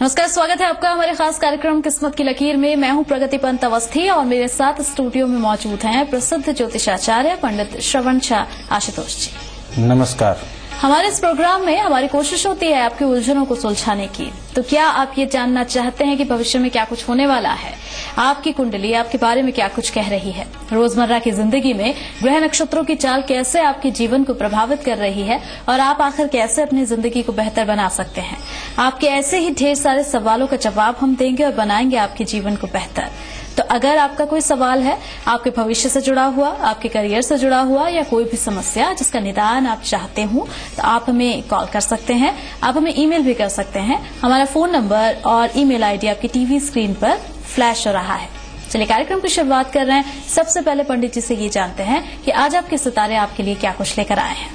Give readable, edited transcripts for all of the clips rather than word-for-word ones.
नमस्कार, स्वागत है आपका हमारे खास कार्यक्रम किस्मत की लकीर में। मैं हूं प्रगति पंत अवस्थी और मेरे साथ स्टूडियो में मौजूद हैं प्रसिद्ध ज्योतिषाचार्य पंडित श्रवण शाह आशुतोष जी। नमस्कार। हमारे इस प्रोग्राम में हमारी कोशिश होती है आपकी उलझनों को सुलझाने की। तो क्या आप ये जानना चाहते हैं कि भविष्य में क्या कुछ होने वाला है, आपकी कुंडली आपके बारे में क्या कुछ कह रही है, रोजमर्रा की जिंदगी में ग्रह नक्षत्रों की चाल कैसे आपके जीवन को प्रभावित कर रही है और आप आखिर कैसे अपनी जिंदगी को बेहतर बना सकते हैं। आपके ऐसे ही ढेर सारे सवालों का जवाब हम देंगे और बनाएंगे आपके जीवन को बेहतर। तो अगर आपका कोई सवाल है आपके भविष्य से जुड़ा हुआ, आपके करियर से जुड़ा हुआ या कोई भी समस्या जिसका निदान आप चाहते हो, तो आप हमें कॉल कर सकते हैं, आप हमें ईमेल भी कर सकते हैं। हमारा फोन नंबर और ईमेल आईडी आपकी टीवी स्क्रीन पर फ्लैश हो रहा है। चलिए कार्यक्रम की शुरुआत कर रहे हैं। सबसे पहले पंडित जी से ये जानते हैं कि आज आपके सितारे आपके लिए क्या कुछ लेकर आए हैं।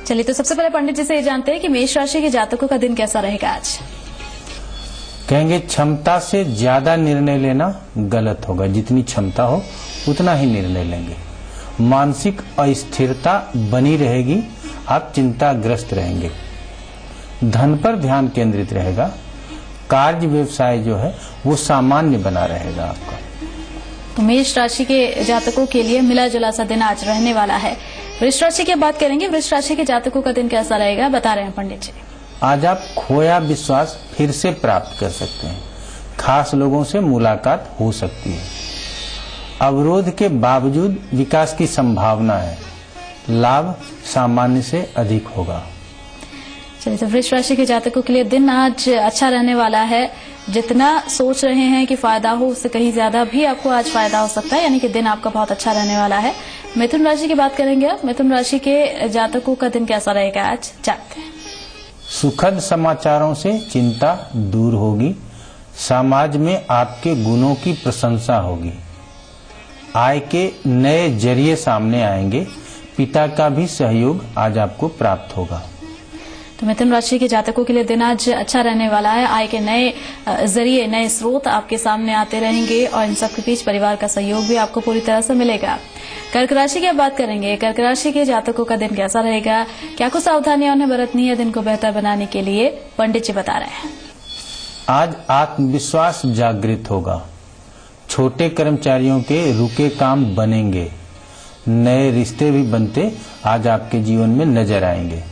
चलिए, तो सबसे पहले पंडित जी से ये जानते हैं कि मेष राशि के जातकों का दिन कैसा रहेगा आज। कहेंगे क्षमता से ज्यादा निर्णय लेना गलत होगा। जितनी क्षमता हो उतना ही निर्णय लेंगे। मानसिक अस्थिरता बनी रहेगी, आप चिंताग्रस्त रहेंगे। धन पर ध्यान केंद्रित रहेगा। कार्य व्यवसाय जो है वो सामान्य बना रहेगा आपका। तो मेष राशि के जातकों के लिए मिला जुला सा दिन आज रहने वाला है। वृष राशि की बात करेंगे। वृष राशि के जातकों का दिन कैसा रहेगा, बता रहे हैं पंडित जी। आज आप खोया विश्वास फिर से प्राप्त कर सकते हैं। खास लोगों से मुलाकात हो सकती है। अवरोध के बावजूद विकास की संभावना है। लाभ सामान्य से अधिक होगा। चलिए, तो वृष राशि के जातकों के लिए दिन आज अच्छा रहने वाला है। जितना सोच रहे हैं कि फायदा हो उससे कहीं ज्यादा भी आपको आज फायदा हो सकता है, यानी कि दिन आपका बहुत अच्छा रहने वाला है। मिथुन राशि की बात करेंगे अब। मिथुन राशि के जातकों का दिन कैसा रहेगा आज, जानते हैं। सुखद समाचारों से चिंता दूर होगी। समाज में आपके गुणों की प्रशंसा होगी। आय के नए जरिए सामने आएंगे। पिता का भी सहयोग आज आपको प्राप्त होगा। तो मिथुन राशि के जातकों के लिए दिन आज अच्छा रहने वाला है। आय के नए जरिए, नए स्रोत आपके सामने आते रहेंगे और इन सब के बीच परिवार का सहयोग भी आपको पूरी तरह से मिलेगा। कर्क राशि की बात करेंगे। कर्क राशि के जातकों का दिन कैसा रहेगा, क्या कुछ सावधानियां उन्हें बरतनी है दिन को बेहतर बनाने के लिए, पंडित जी बता रहे हैं। आज आत्मविश्वास जागृत होगा। छोटे कर्मचारियों के रुके काम बनेंगे। नए रिश्ते भी बनते आज आपके जीवन में नजर आएंगे।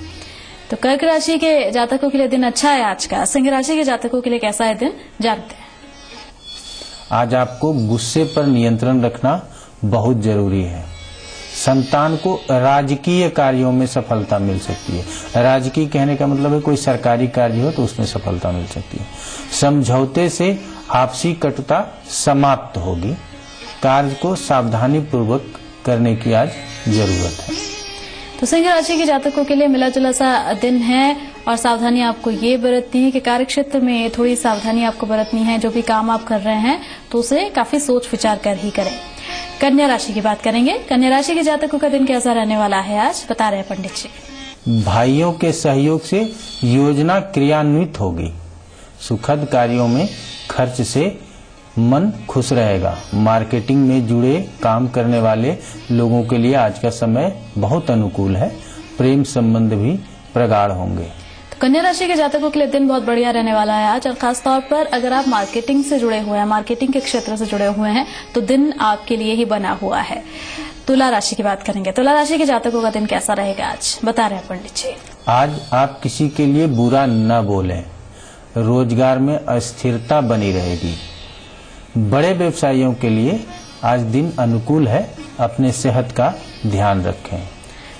तो कर्क राशि के जातकों के लिए दिन अच्छा है आज का। सिंह राशि के जातकों के लिए कैसा है दिन, जानते हैं। आज आपको गुस्से पर नियंत्रण रखना बहुत जरूरी है। संतान को राजकीय कार्यों में सफलता मिल सकती है। राजकीय कहने का मतलब है कोई सरकारी कार्य हो तो उसमें सफलता मिल सकती है। समझौते से आपसी कटुता समाप्त होगी। कार्य को सावधानी पूर्वक करने की आज जरूरत है। तो सिंह राशि के जातकों के लिए मिला जुला सा दिन है और सावधानी आपको ये बरतनी है कि कार्य क्षेत्र में थोड़ी सावधानी आपको बरतनी है। जो भी काम आप कर रहे हैं तो उसे काफी सोच विचार कर ही करें। कन्या राशि की बात करेंगे। कन्या राशि के जातकों का दिन कैसा रहने वाला है आज, बता रहे हैं पंडित जी। भाइयों के सहयोग से योजना क्रियान्वित होगी। सुखद कार्यों में खर्च से मन खुश रहेगा। मार्केटिंग में जुड़े काम करने वाले लोगों के लिए आज का समय बहुत अनुकूल है। प्रेम संबंध भी प्रगाढ़ होंगे। तो कन्या राशि के जातकों के लिए दिन बहुत बढ़िया रहने वाला है आज, और खासतौर पर अगर आप मार्केटिंग से जुड़े हुए हैं, मार्केटिंग के क्षेत्र से जुड़े हुए हैं तो दिन आपके लिए ही बना हुआ है। तुला राशि की बात करेंगे। तुला राशि के जातकों का दिन कैसा रहेगा आज, बता रहे हैं पंडित जी। आज आप किसी के लिए बुरा न बोलें। रोजगार में अस्थिरता बनी रहेगी। बड़े व्यवसायियों के लिए आज दिन अनुकूल है। अपने सेहत का ध्यान रखें।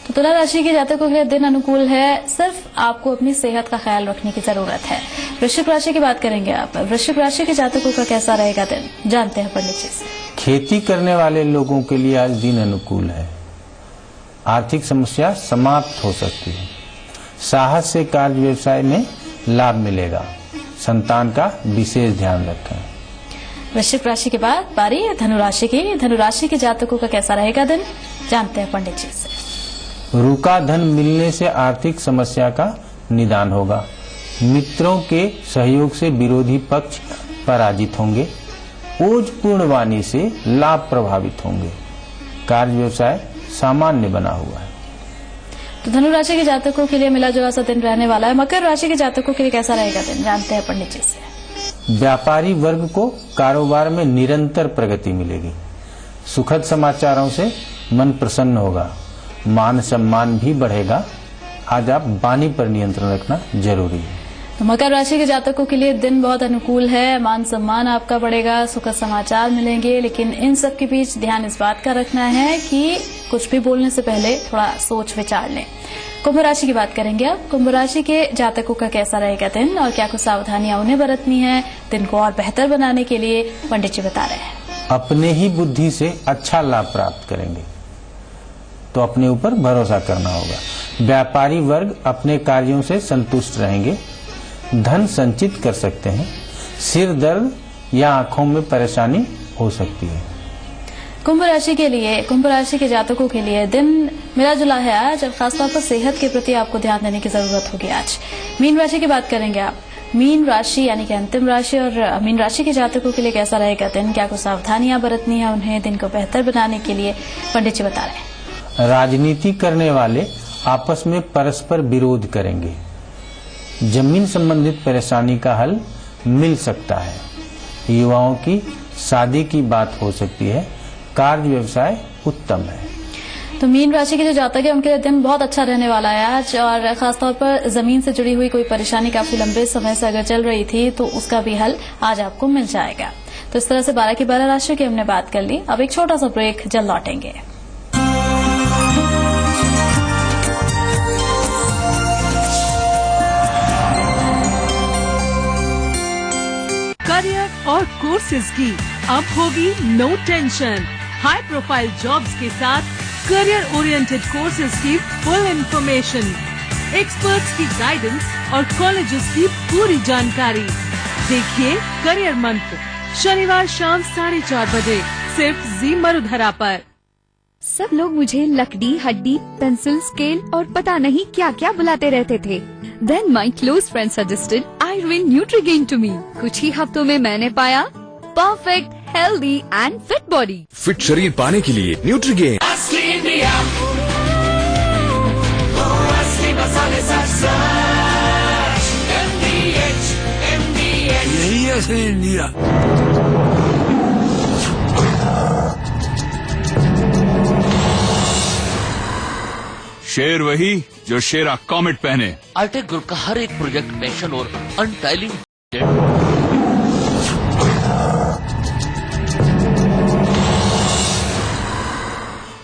तो तुला राशि के जातकों के लिए दिन अनुकूल है, सिर्फ आपको अपनी सेहत का ख्याल रखने की जरूरत है। वृश्चिक राशि की बात करेंगे आप। वृश्चिक राशि के जातकों का कैसा रहेगा दिन, जानते हैं पंडित जी से। खेती करने वाले लोगों के लिए आज दिन अनुकूल है। आर्थिक समस्या समाप्त हो सकती है। साहस से कार्य व्यवसाय में लाभ मिलेगा। संतान का विशेष ध्यान रखें। वृश्चिक राशि के बाद बारी है धनुराशि की। धनुराशि के जातकों का कैसा रहेगा दिन, जानते हैं पंडित जी से। रुका धन मिलने से आर्थिक समस्या का निदान होगा। मित्रों के सहयोग से विरोधी पक्ष पराजित होंगे। ओजपूर्ण वाणी से लाभ प्रभावित होंगे। कार्य व्यवसाय सामान्य बना हुआ है। तो धनु राशि के जातकों के लिए मिला जुला सा दिन रहने वाला है। मकर राशि के जातकों के लिए कैसा रहेगा दिन, जानते हैं पंडित जी से। व्यापारी वर्ग को कारोबार में निरंतर प्रगति मिलेगी। सुखद समाचारों से मन प्रसन्न होगा, मान सम्मान भी बढ़ेगा। आज आप वाणी पर नियंत्रण रखना जरूरी है। तो मकर राशि के जातकों के लिए दिन बहुत अनुकूल है, मान सम्मान आपका बढ़ेगा, सुखद समाचार मिलेंगे। लेकिन इन सब के बीच ध्यान इस बात का रखना है कि कुछ भी बोलने से पहले थोड़ा सोच विचार लें। कुंभ राशि की बात करेंगे अब। कुंभ राशि के जातकों का कैसा रहेगा दिन और क्या कुछ सावधानियां उन्हें बरतनी है दिन को और बेहतर बनाने के लिए, पंडित जी बता रहे हैं। अपने ही बुद्धि से अच्छा लाभ प्राप्त करेंगे तो अपने ऊपर भरोसा करना होगा। व्यापारी वर्ग अपने कार्यों से संतुष्ट रहेंगे, धन संचित कर सकते हैं। सिर दर्द या आंखों में परेशानी हो सकती है। कुंभ राशि के लिए, कुंभ राशि के जातकों के लिए दिन मिला जुला है आज और खासतौर पर सेहत के प्रति आपको ध्यान देने की जरूरत होगी आज। मीन राशि की बात करेंगे आप। मीन राशि यानी कि अंतिम राशि और मीन राशि के जातकों के लिए कैसा रहेगा दिन, क्या कुछ सावधानियां बरतनी है उन्हें दिन को बेहतर बनाने के लिए, पंडित जी बता रहे हैं। राजनीति करने वाले आपस में परस्पर विरोध करेंगे। जमीन संबंधित परेशानी का हल मिल सकता है। युवाओं की शादी की बात हो सकती है। कार्य व्यवसाय उत्तम है। तो मीन राशि के जो जातक है उनके लिए दिन बहुत अच्छा रहने वाला है आज और खासतौर पर जमीन से जुड़ी हुई कोई परेशानी काफी लंबे समय से अगर चल रही थी तो उसका भी हल आज आपको मिल जाएगा। तो इस तरह से 12 की 12 राशियों की हमने बात कर ली। अब एक छोटा सा ब्रेक, जल्द लौटेंगे। करियर और कोर्सेज की अब होगी no tension. High profile jobs के साथ करियर ओरिएंटेड कोर्सेज की फुल इंफॉर्मेशन, एक्सपर्ट्स की गाइडेंस और कॉलेजेस की पूरी जानकारी। देखिए करियर मंत्र शनिवार शाम 4:30 बजे सिर्फ जी मरुधरा पर। सब लोग मुझे लकड़ी, हड्डी, पेंसिल, स्केल और पता नहीं क्या क्या बुलाते रहते थे। Then my close friend suggested Irwin Nutrigain to me. कुछ ही हफ्तों में मैंने पाया perfect, healthy and fit body. Fit शरीर पाने के लिए न्यूट्रीगेन। यही है असली इंडिया। शेर वही जो शेरा कॉमेट पहने। आर्टेक ग्रुप का हर एक प्रोजेक्ट पैशन और अनटाइलिंग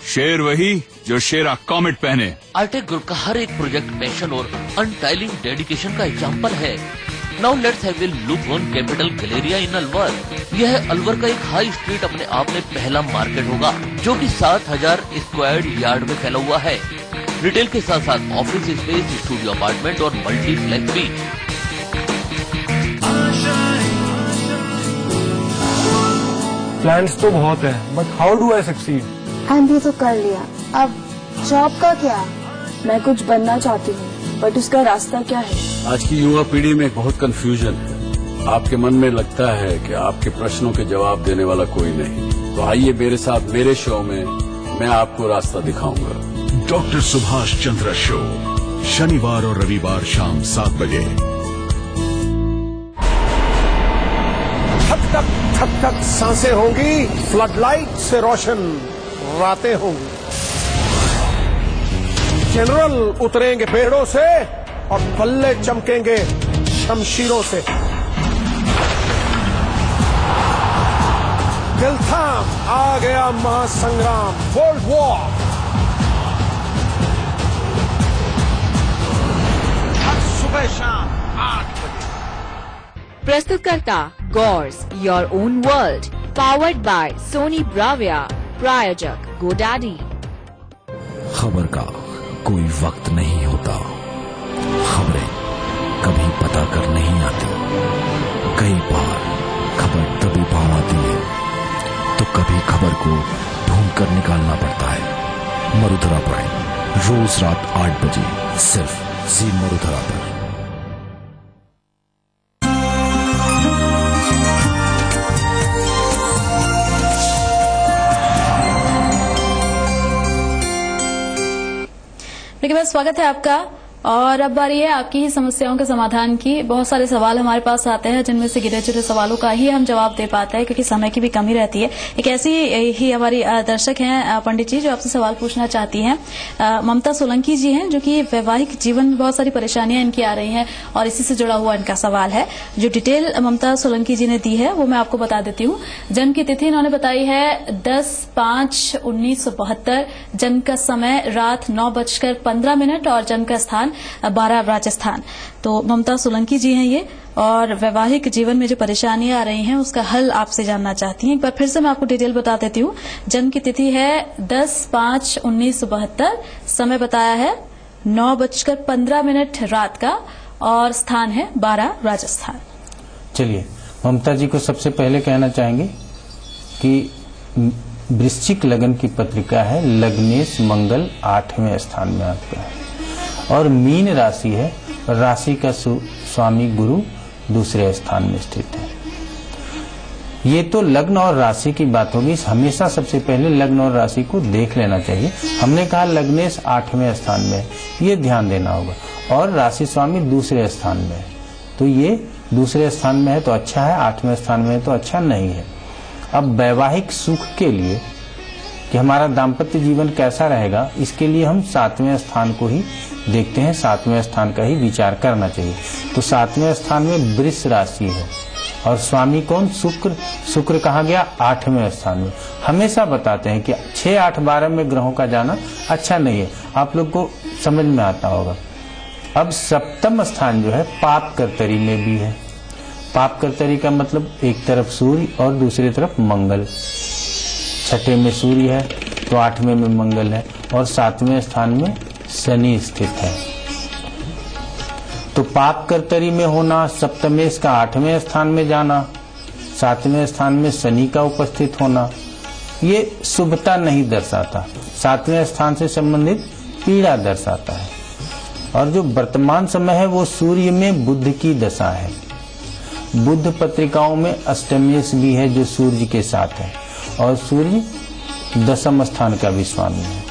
शेर वही जो शेरा कॉमेट पहने। आर्टेक ग्रुप का हर एक प्रोजेक्ट पैशन और अनटाइलिंग डेडिकेशन का एग्जाम्पल है। Now let's have a look on Capital Galleria in Alwar. यह अलवर का एक हाई स्ट्रीट अपने आप में पहला मार्केट होगा जो कि 7000 स्क्वायर यार्ड में फैला हुआ है। रिटेल के साथ साथ ऑफिस स्पेस, स्टूडियो अपार्टमेंट और मल्टीप्लेक्स भी। प्लान्स तो बहुत है, but how do I succeed? MBA तो कर लिया, अब जॉब का क्या? मैं कुछ बनना चाहती हूँ, बट उसका रास्ता क्या है? आज की युवा पीढ़ी में बहुत कंफ्यूजन है। आपके मन में लगता है कि आपके प्रश्नों के जवाब देने वाला कोई नहीं, तो आइए मेरे साथ मेरे शो में मैं आपको रास्ता दिखाऊंगा। डॉक्टर सुभाष चंद्र शो शनिवार और रविवार शाम 7 बजे। थक थक सांसें होंगी, फ्लडलाइट से रोशन रातें होंगी। जनरल उतरेंगे पेड़ों से और बल्ले चमकेंगे शमशीरों से। दिल थाम आ गया महासंग्राम, वर्ल्ड वॉर। हर सुबह शाम 8 बजे। प्रस्तुतकर्ता Gaurs your own world, powered by Sony Bravia, प्रायोजक गोडैडी। खबर का कोई वक्त नहीं होता, खबरें कभी पता कर नहीं आती। कई बार खबर तभी पाँव आती है तो कभी खबर को ढूंढ कर निकालना पड़ता है। मरुधरा प्राइम रोज रात 8 बजे सिर्फ जी मरुधरा पर। ठीक है, स्वागत है आपका। और अब बारी है आपकी ही समस्याओं के समाधान की। बहुत सारे सवाल हमारे पास आते हैं जिनमें से गिने चुने सवालों का ही हम जवाब दे पाते हैं क्योंकि समय की भी कमी रहती है। एक ऐसी ही हमारी दर्शक हैं पंडित जी जो आपसे सवाल पूछना चाहती हैं। ममता सोलंकी जी हैं जो कि वैवाहिक जीवन में बहुत सारी परेशानियां इनकी आ रही हैं और इसी से जुड़ा हुआ इनका सवाल है। जो डिटेल ममता सोलंकी जी ने दी है वो मैं आपको बता देती हूँ। जन्म की तिथि इन्होंने बताई है 10/5/1972, जन्म का समय रात 9:15 और जन्म का स्थान 12 राजस्थान। तो ममता सोलंकी जी हैं ये, और वैवाहिक जीवन में जो परेशानियां आ रही हैं उसका हल आपसे जानना चाहती हैं। एक बार फिर से मैं आपको डिटेल बता देती हूँ। जन्म की तिथि है 10/5/1972, समय बताया है 9:15 रात का और स्थान है 12 राजस्थान। चलिए, ममता जी को सबसे पहले कहना चाहेंगे कि वृश्चिक लगन की पत्रिका है, लग्नेश मंगल 8वें स्थान में आपका है और मीन राशि है और राशि का स्वामी गुरु दूसरे स्थान में स्थित है। ये तो लग्न और राशि की बात होगी। हमेशा सबसे पहले लग्न और राशि को देख लेना चाहिए। हमने कहा लग्नेश 8वें स्थान में, ये ध्यान देना होगा, और राशि स्वामी दूसरे स्थान में है। तो ये दूसरे स्थान में है तो अच्छा है, 8वें स्थान में है तो अच्छा नहीं है। अब वैवाहिक सुख के लिए कि हमारा दाम्पत्य जीवन कैसा रहेगा, इसके लिए हम 7वें स्थान को ही देखते हैं, 7वें स्थान का ही विचार करना चाहिए। तो 7वें स्थान में वृष राशि है और स्वामी कौन? शुक्र। शुक्र कहा गया 8वें स्थान में। हमेशा बताते हैं कि 6, 8, 12 में ग्रहों का जाना अच्छा नहीं है, आप लोग को समझ में आता होगा। अब 7वां स्थान जो है पाप कर्तरी में भी है। पाप कर्तरी का मतलब एक तरफ सूर्य और दूसरी तरफ मंगल। 6ठे में सूर्य है तो 8वें में मंगल है और 7वें स्थान में शनि स्थित है। तो पाप कर्तरी में होना, सप्तमेश का 8वें स्थान में जाना, 7वें स्थान में शनि का उपस्थित होना, ये शुभता नहीं दर्शाता, 7वें स्थान से संबंधित पीड़ा दर्शाता है। और जो वर्तमान समय है वो सूर्य में बुध की दशा है। बुध पत्रिकाओं में अष्टमेश भी है जो सूर्य के साथ है और सूर्य 10वें स्थान का भी स्वामी है।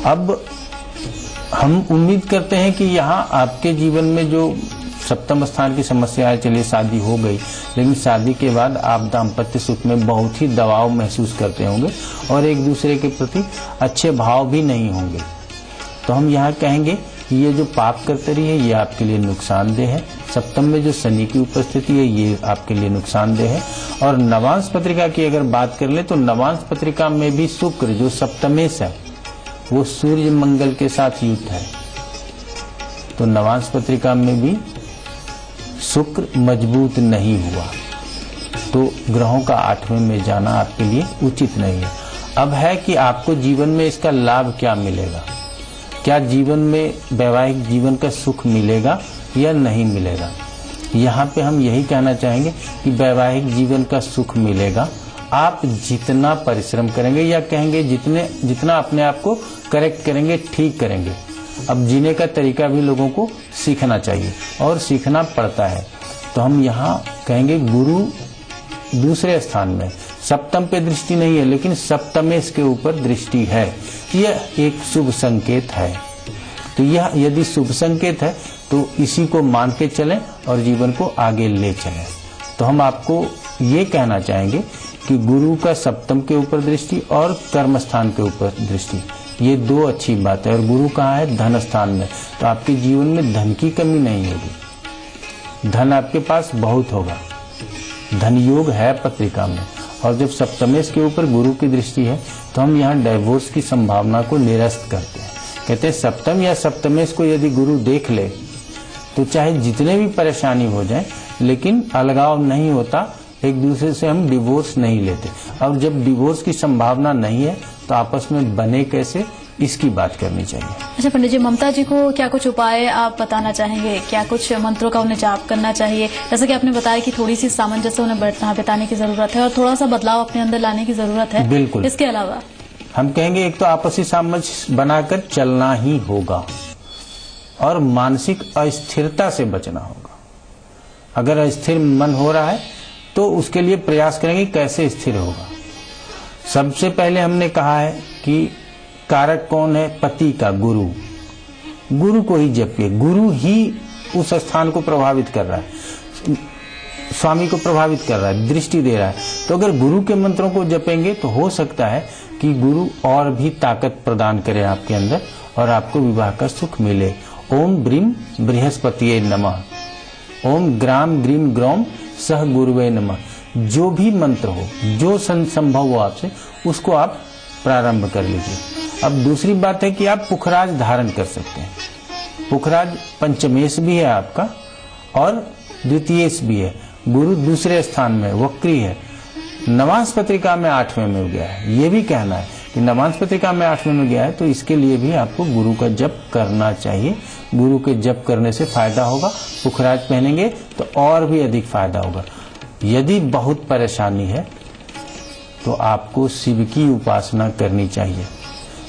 अब हम उम्मीद करते हैं कि यहाँ आपके जीवन में जो 7वें स्थान की समस्या है, चलिए शादी हो गई, लेकिन शादी के बाद आप दाम्पत्य सुख में बहुत ही दबाव महसूस करते होंगे और एक दूसरे के प्रति अच्छे भाव भी नहीं होंगे। तो हम यहाँ कहेंगे कि ये जो पाप कर्तरी है ये आपके लिए नुकसानदेह है। 7वें में जो शनि की उपस्थिति है ये आपके लिए नुकसानदेह है। और नवांश पत्रिका की अगर बात कर ले तो नवांश पत्रिका में भी शुक्र जो सप्तमेश है वो सूर्य मंगल के साथ युक्त है। तो नवांश पत्रिका में भी शुक्र मजबूत नहीं हुआ, तो ग्रहों का 8वें में जाना आपके लिए उचित नहीं है। अब है कि आपको जीवन में इसका लाभ क्या मिलेगा, क्या जीवन में वैवाहिक जीवन का सुख मिलेगा या नहीं मिलेगा। यहाँ पे हम यही कहना चाहेंगे कि वैवाहिक जीवन का सुख मिलेगा आप जितना परिश्रम करेंगे, या कहेंगे जितना अपने आप को करेक्ट करेंगे, ठीक करेंगे। अब जीने का तरीका भी लोगों को सीखना चाहिए और सीखना पड़ता है। तो हम यहाँ कहेंगे गुरु दूसरे स्थान में, 7वें पे दृष्टि नहीं है लेकिन सप्तमेश के ऊपर दृष्टि है, यह एक शुभ संकेत है। तो यह यदि शुभ संकेत है तो इसी को मान के चलें और जीवन को आगे ले चलें। तो हम आपको ये कहना चाहेंगे कि गुरु का 7वें के ऊपर दृष्टि और कर्म स्थान के ऊपर दृष्टि, ये 2 अच्छी बात है। और गुरु कहाँ है? धन स्थान में। तो आपके जीवन में धन की कमी नहीं होगी, धन आपके पास बहुत होगा, धन योग है पत्रिका में। और जब सप्तमेश के ऊपर गुरु की दृष्टि है तो हम यहाँ डाइवोर्स की संभावना को निरस्त करते हैं। कहते हैं 7वें या सप्तमेश को यदि गुरु देख ले तो चाहे जितने भी परेशानी हो जाए लेकिन अलगाव नहीं होता, एक दूसरे से हम डिवोर्स नहीं लेते। और जब डिवोर्स की संभावना नहीं है तो आपस में बने कैसे, इसकी बात करनी चाहिए। अच्छा पंडित जी, ममता जी को क्या कुछ उपाय आप बताना चाहेंगे? क्या कुछ मंत्रों का उन्हें जाप करना चाहिए? जैसे कि आपने बताया कि थोड़ी सी सामंजस्य उन्हें बिताने की जरूरत है और थोड़ा सा बदलाव अपने अंदर लाने की जरूरत है। बिल्कुल। इसके अलावा हम कहेंगे एक तो आपसी सामंजस्य बनाकर चलना ही होगा और मानसिक अस्थिरता से बचना होगा। अगर अस्थिर मन हो रहा है तो उसके लिए प्रयास करेंगे कैसे स्थिर होगा। सबसे पहले हमने कहा है कि कारक कौन है? पति का गुरु, गुरु को ही जपिए। गुरु ही उस स्थान को प्रभावित कर रहा है, स्वामी को प्रभावित कर रहा है, दृष्टि दे रहा है। तो अगर गुरु के मंत्रों को जपेंगे तो हो सकता है कि गुरु और भी ताकत प्रदान करे आपके अंदर और आपको विवाह का सुख मिले। ओम ब्रीम बृहस्पतिये नमः, ओम ग्राम ग्रीम ग्रौम सह गुरुवे नमः। जो भी मंत्र हो, जो संभव हो आपसे, उसको आप प्रारंभ कर लीजिए। अब दूसरी बात है कि आप पुखराज धारण कर सकते हैं। पुखराज पंचमेश भी है आपका और द्वितीयेश भी है। गुरु दूसरे स्थान में वक्री है, नवांश पत्रिका में 8वें में गया है। ये भी कहना है कि नवांश पत्रिका में 8वें में गया है, तो इसके लिए भी आपको गुरु का जप करना चाहिए। गुरु के जप करने से फायदा होगा। पुखराज पहनेंगे तो और भी अधिक फायदा होगा। यदि बहुत परेशानी है तो आपको शिव की उपासना करनी चाहिए।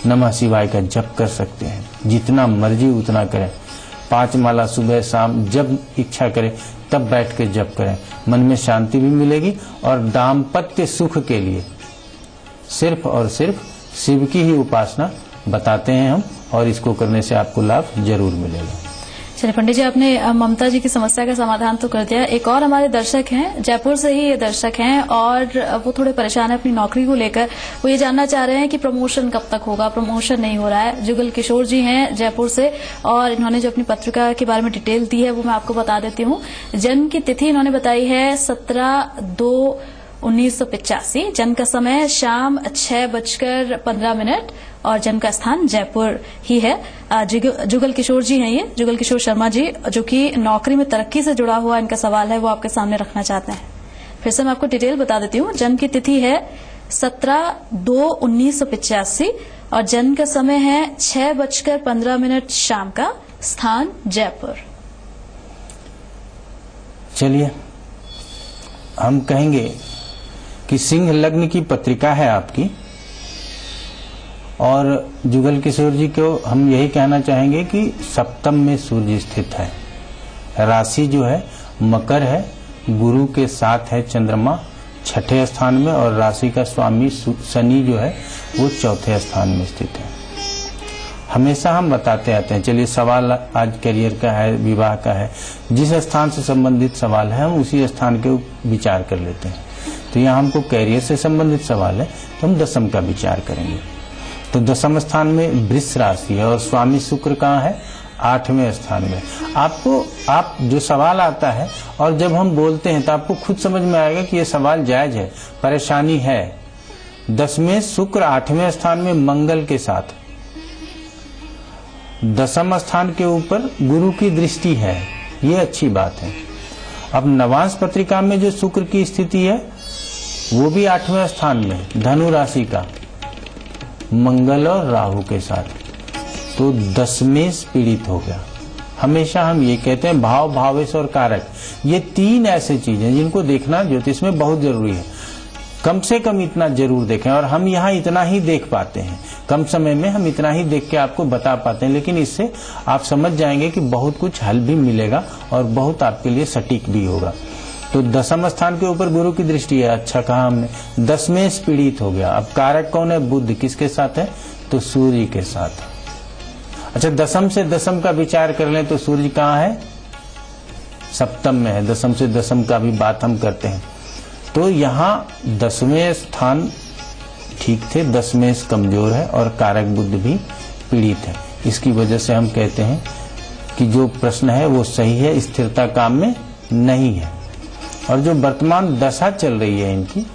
नमः शिवाय का जप कर सकते हैं, जितना मर्जी उतना करें। 5 माला सुबह शाम जब इच्छा करें तब बैठ के जप करें। मन में शांति भी मिलेगी और दाम्पत्य सुख के लिए सिर्फ और सिर्फ शिव की ही उपासना बताते हैं हम, और इसको करने से आपको लाभ जरूर मिलेगा। चलिए पंडित जी, आपने ममता जी की समस्या का समाधान तो कर दिया। एक और हमारे दर्शक हैं, जयपुर से ही ये दर्शक हैं और वो थोड़े परेशान है अपनी नौकरी को लेकर। वो ये जानना चाह रहे हैं कि प्रमोशन कब तक होगा, प्रमोशन नहीं हो रहा है। जुगल किशोर जी हैं जयपुर से और इन्होंने जो अपनी पत्रिका के बारे में डिटेल दी है वो मैं आपको बता देती हूँ। जन्म की तिथि इन्होंने बताई है 17/2/1985। जन्म का समय शाम 6:15 और जन्म का स्थान जयपुर ही है। जुगल किशोर जी हैं ये, जुगल किशोर शर्मा जी, जो कि नौकरी में तरक्की से जुड़ा हुआ इनका सवाल है, वो आपके सामने रखना चाहते हैं। फिर से मैं आपको डिटेल बता देती हूँ। जन्म की तिथि है 17/2/1985 और जन्म का समय है 6:15 शाम का, स्थान जयपुर। चलिए, हम कहेंगे कि सिंह लग्न की पत्रिका है आपकी, और जुगल किशोर जी को हम यही कहना चाहेंगे कि सप्तम में सूर्य स्थित है। राशि जो है मकर है, गुरु के साथ है चंद्रमा 6ठे स्थान में, और राशि का स्वामी शनि जो है वो 4थे स्थान में स्थित है। हमेशा हम बताते आते हैं। चलिए, सवाल आज करियर का है, विवाह का है, जिस स्थान से संबंधित सवाल है हम उसी स्थान के विचार कर लेते हैं। तो यहाँ हमको कैरियर से संबंधित सवाल है तो हम दशम का विचार करेंगे। तो दशम स्थान में वृष राशि है और स्वामी शुक्र कहाँ है? 8वें स्थान में। आप जो सवाल आता है और जब हम बोलते हैं तो आपको खुद समझ में आएगा कि ये सवाल जायज है, परेशानी है। 10वें शुक्र 8वें स्थान में मंगल के साथ, दशम स्थान के ऊपर गुरु की दृष्टि है, ये अच्छी बात है। अब नवांश पत्रिका में जो शुक्र की स्थिति है वो भी 8वें स्थान में, धनु राशि का, मंगल और राहु के साथ, तो 10वें पीड़ित हो गया। हमेशा हम ये कहते हैं भाव, भावेश और कारक, ये 3 ऐसे चीजें जिनको देखना ज्योतिष में बहुत जरूरी है। कम से कम इतना जरूर देखें, और हम यहाँ इतना ही देख पाते हैं, कम समय में हम इतना ही देख के आपको बता पाते हैं, लेकिन इससे आप समझ जाएंगे कि बहुत कुछ हल भी मिलेगा और बहुत आपके लिए सटीक भी होगा। तो दशम स्थान के ऊपर गुरु की दृष्टि है, अच्छा कहा हमने। 10वें पीड़ित हो गया। अब कारक कौन है? बुध। किसके साथ है? तो सूर्य के साथ। अच्छा, दशम से दशम का विचार कर लें तो सूर्य कहाँ है? सप्तम में है। दशम से दशम का भी बात हम करते हैं। तो यहाँ 10वें स्थान ठीक थे, 10वें कमजोर है और कारक बुध भी पीड़ित है। इसकी वजह से हम कहते हैं कि जो प्रश्न है वो सही है, स्थिरता काम में नहीं है। और जो वर्तमान दशा चल रही है इनकी,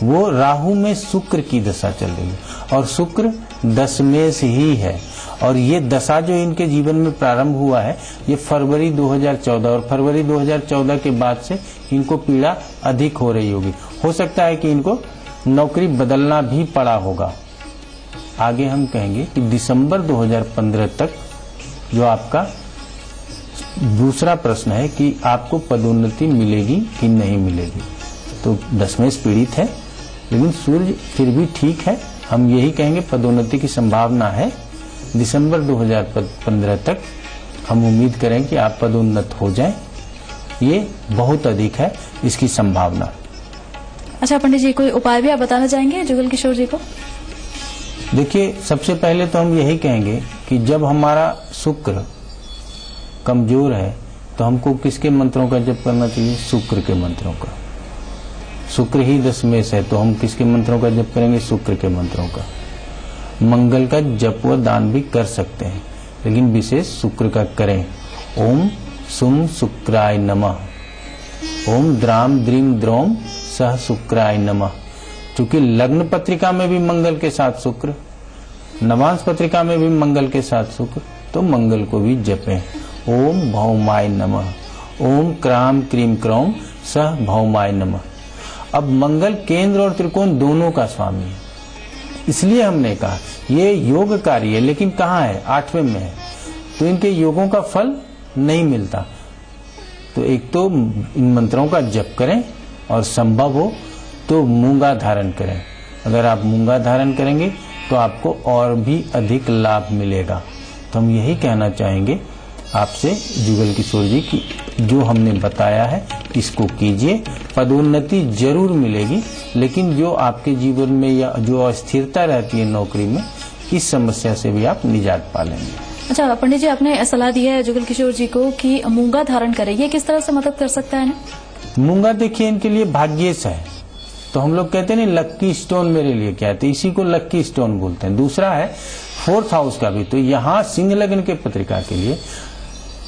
वो राहु में शुक्र की दशा चल रही है और शुक्र 10वें से ही है। और ये दशा जो इनके जीवन में प्रारंभ हुआ है ये फरवरी 2014, और फरवरी 2014 के बाद से इनको पीड़ा अधिक हो रही होगी। हो सकता है कि इनको नौकरी बदलना भी पड़ा होगा। आगे हम कहेंगे कि दिसंबर 2015 तक जो आपका दूसरा प्रश्न है कि आपको पदोन्नति मिलेगी कि नहीं मिलेगी। तो 10वें पीड़ित है, लेकिन सूर्य फिर भी ठीक है। हम यही कहेंगे पदोन्नति की संभावना है। दिसंबर 2015 तक हम उम्मीद करें कि आप पदोन्नत हो जाएं, ये बहुत अधिक है इसकी संभावना। अच्छा पंडित जी, कोई उपाय भी आप बताना चाहेंगे जुगल किशोर जी को? देखिए, सबसे पहले तो हम यही कहेंगे कि जब हमारा शुक्र कमजोर है तो हमको किसके मंत्रों का जप करना चाहिए? शुक्र के मंत्रों का। शुक्र ही दशमेश है तो हम किसके मंत्रों का जप करेंगे? शुक्र के मंत्रों का। मंगल का जप व दान भी कर सकते हैं, लेकिन विशेष शुक्र का करें। ओम सुम शुक्राय नमः, ओम द्राम द्रीम द्रोम सह शुक्राय नमः। चूंकि लग्न पत्रिका में भी मंगल के साथ शुक्र, नवांश पत्रिका में भी मंगल के साथ शुक्र, तो मंगल को भी जपें। ओम भौमाय नमः, ओम क्राम क्रीम क्रौम सह भौमाय नमः। अब मंगल केंद्र और त्रिकोण दोनों का स्वामी है, इसलिए हमने कहा ये योगकारी है, लेकिन कहाँ है? 8वें में है, तो इनके योगों का फल नहीं मिलता। तो एक तो इन मंत्रों का जप करें और संभव हो तो मूंगा धारण करें। अगर आप मूंगा धारण करेंगे तो आपको और भी अधिक लाभ मिलेगा। तो हम यही कहना चाहेंगे आपसे जुगल किशोर जी कि जो हमने बताया है इसको कीजिए, पदोन्नति जरूर मिलेगी, लेकिन जो आपके जीवन में या जो अस्थिरता रहती है नौकरी में, इस समस्या से भी आप निजात पा लेंगे। अच्छा पंडित जी, आपने सलाह दी है जुगल किशोर जी को कि मूंगा धारण करें, ये किस तरह से मदद कर सकता है? मूंगा देखिए इनके लिए भाग्येश है, तो हम लोग कहते हैं ना लक्की स्टोन मेरे लिए क्या है, तो इसी को लक्की स्टोन बोलते हैं। दूसरा है 4th हाउस का भी, तो यहाँ सिंह लग्न के पत्रिका के लिए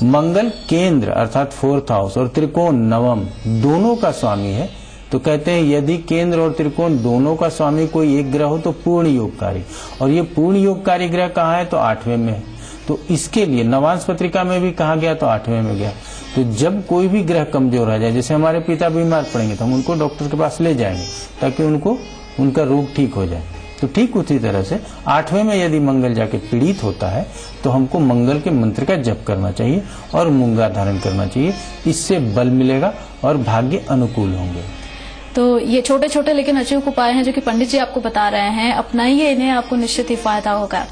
मंगल केंद्र अर्थात 4th हाउस और त्रिकोण नवम दोनों का स्वामी है। तो कहते हैं यदि केंद्र और त्रिकोण दोनों का स्वामी कोई एक ग्रह हो तो पूर्ण योगकारी, और ये पूर्ण योगकारी ग्रह कहाँ है? तो 8वें में है। तो इसके लिए नवांश पत्रिका में भी कहा गया तो 8वें में गया। तो जब कोई भी ग्रह कमजोर आ जाए, जैसे हमारे पिता बीमार पड़ेंगे तो हम उनको डॉक्टर के पास ले जाएंगे ताकि उनका रोग ठीक हो जाए। तो ठीक उसी तरह से 8वें में यदि मंगल जाके पीड़ित होता है तो हमको मंगल के मंत्र का जप करना चाहिए और मूंगा धारण करना चाहिए। इससे बल मिलेगा और भाग्य अनुकूल होंगे। तो ये छोटे छोटे लेकिन अचूक उपाय हैं जो कि पंडित जी आपको बता रहे हैं, अपनाइए इन्हें, आपको निश्चित ही फायदा होगा।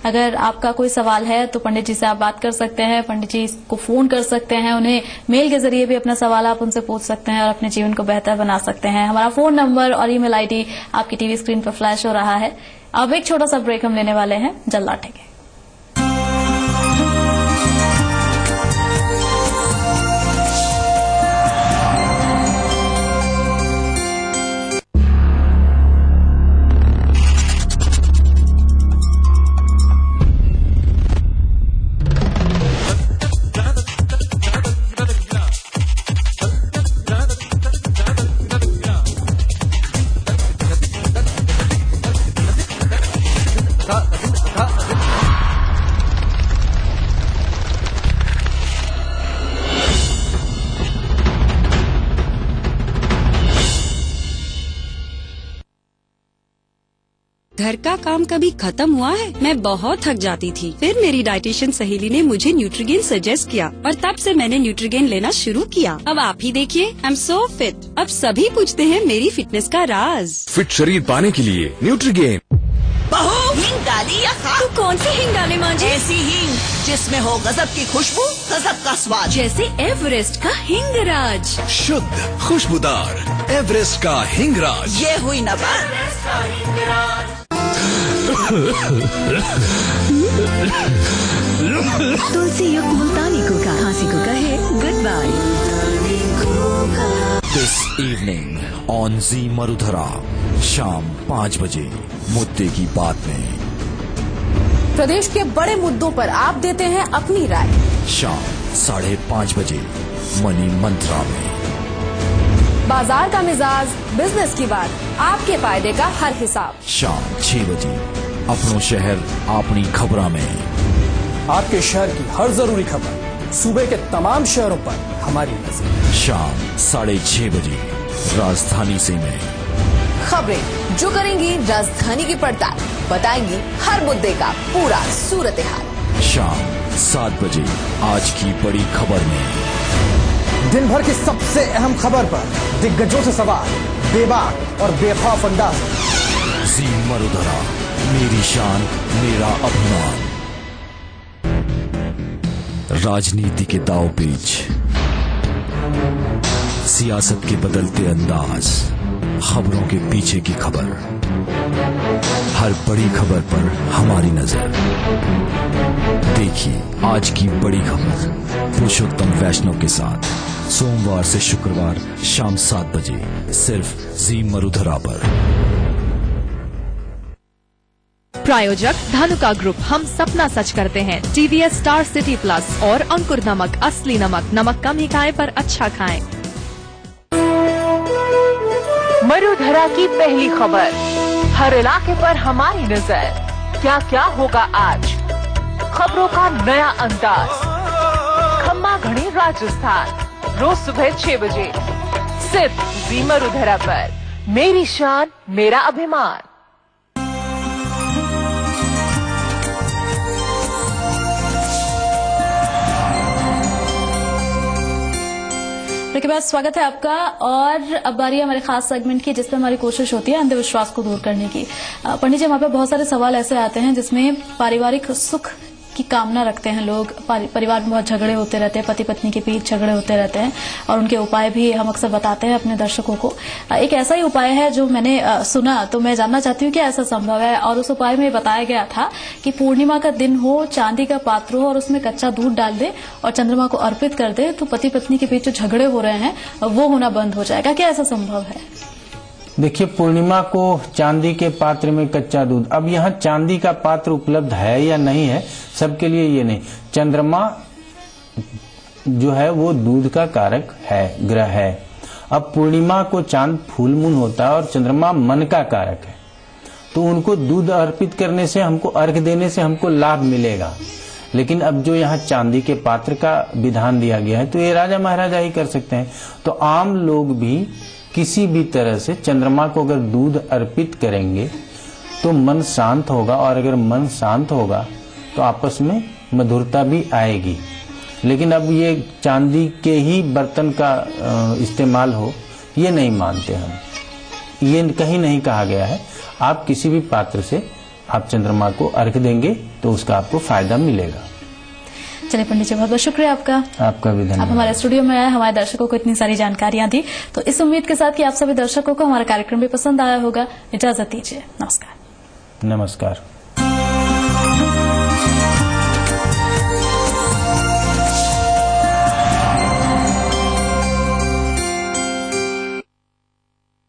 अगर आपका कोई सवाल है तो पंडित जी से आप बात कर सकते हैं, पंडित जी को फोन कर सकते हैं, उन्हें मेल के जरिए भी अपना सवाल आप उनसे पूछ सकते हैं और अपने जीवन को बेहतर बना सकते हैं। हमारा फोन नंबर और ईमेल आईडी आपकी टीवी स्क्रीन पर फ्लैश हो रहा है। अब एक छोटा सा ब्रेक हम लेने वाले हैं, जल्द लौटेंगे। घर का काम कभी खत्म हुआ है? मैं बहुत थक जाती थी। फिर मेरी डाइटिशियन सहेली ने मुझे न्यूट्रीगेन सजेस्ट किया और तब से मैंने न्यूट्रीगेन लेना शुरू किया। अब आप ही देखिए, आई एम सो फिट। अब सभी पूछते हैं मेरी फिटनेस का राज। फिट शरीर पाने के लिए न्यूट्रीगेन। बहू हींग डाली या खा? तो कौन सी हींग डाले माँ जी? ऐसी हींग जिसमें हो गजब की खुशबू, गजब का स्वाद, जैसे एवरेस्ट का हिंगराज। शुद्ध खुशबूदार एवरेस्ट का हिंगराज। ये हुई ना बात। तुलसी युक्त मुल्तानी कोका खांसी को कहे good bye. This evening on Zee Marudhara शाम 5 बजे मुद्दे की बात में। प्रदेश के बड़े मुद्दों पर आप देते हैं अपनी राय। शाम 5:30 बजे मनी मंत्रा में। बाजार का मिजाज, बिजनेस की बात, आपके फायदे का हर हिसाब। शाम 6 बजे अपनों शहर अपनी खबरा में। आपके शहर की हर जरूरी खबर सूबे के तमाम शहरों पर हमारी नजर। शाम 6:30 बजे राजधानी से में। खबरें जो करेंगी राजधानी की पड़ताल, बताएंगी हर मुद्दे का पूरा सूरत हाल। शाम 7 बजे आज की बड़ी खबर में। दिन भर की सबसे अहम खबर पर दिग्गजों से सवाल, बेबाक और बेखौफ अंदाज। जी मरुधरा, मेरी शान मेरा अभिमान। राजनीति के दाव पेच, सियासत के बदलते अंदाज, खबरों के पीछे की खबर, हर बड़ी खबर पर हमारी नजर। देखिए आज की बड़ी खबर पुरुषोत्तम वैष्णव के साथ सोमवार से शुक्रवार शाम 7 बजे सिर्फ जी मरुधरा पर। प्रायोजक धानुका ग्रुप, हम सपना सच करते हैं। टीवीएस स्टार सिटी प्लस और अंकुर नमक, असली नमक, नमक कम ही खाएं पर अच्छा खाएं। मरुधरा की पहली खबर, हर इलाके पर हमारी नजर। क्या क्या होगा आज, खबरों का नया अंदाज। खम्मा घड़ी राजस्थान, रोज सुबह 6 बजे सिर्फ जी मरुधरा पर। मेरी शान मेरा अभिमान। के बाद स्वागत है आपका। और अब बारी है हमारे खास सेगमेंट की, जिसमें हमारी कोशिश होती है अंधविश्वास को दूर करने की। पंडित जी, हमारे पास बहुत सारे सवाल ऐसे आते हैं जिसमें पारिवारिक सुख की कामना रखते हैं लोग। परिवार में बहुत झगड़े होते रहते हैं, पति पत्नी के बीच झगड़े होते रहते हैं, और उनके उपाय भी हम अक्सर बताते हैं अपने दर्शकों को। एक ऐसा ही उपाय है जो मैंने सुना, तो मैं जानना चाहती हूँ कि ऐसा संभव है। और उस उपाय में बताया गया था कि पूर्णिमा का दिन हो, चांदी का पात्र हो और उसमें कच्चा दूध डाल दे और चंद्रमा को अर्पित कर दे, तो पति पत्नी के बीच जो झगड़े हो रहे हैं वो होना बंद हो जाएगा। क्या ऐसा संभव है? देखिए, पूर्णिमा को चांदी के पात्र में कच्चा दूध, अब यहाँ चांदी का पात्र उपलब्ध है या नहीं है सबके लिए ये नहीं। चंद्रमा जो है वो दूध का कारक है, ग्रह है। अब पूर्णिमा को चांद फुल मून होता है और चंद्रमा मन का कारक है, तो उनको दूध अर्पित करने से, हमको अर्घ देने से हमको लाभ मिलेगा। लेकिन अब जो यहाँ चांदी के पात्र का विधान दिया गया है तो ये राजा महाराजा ही कर सकते हैं। तो आम लोग भी किसी भी तरह से चंद्रमा को अगर दूध अर्पित करेंगे तो मन शांत होगा, और अगर मन शांत होगा तो आपस में मधुरता भी आएगी। लेकिन अब ये चांदी के ही बर्तन का इस्तेमाल हो, ये नहीं मानते हम। ये कहीं नहीं कहा गया है। आप किसी भी पात्र से आप चंद्रमा को अर्घ देंगे तो उसका आपको फायदा मिलेगा। चलिए पंडित जी, बहुत बहुत शुक्रिया आपका। आपका भी धन्यवाद। आप हमारे स्टूडियो में आए, हमारे दर्शकों को इतनी सारी जानकारियां दी, तो इस उम्मीद के साथ कि आप सभी दर्शकों को हमारा कार्यक्रम भी पसंद आया होगा। इजाजत दीजिए, नमस्कार। नमस्कार।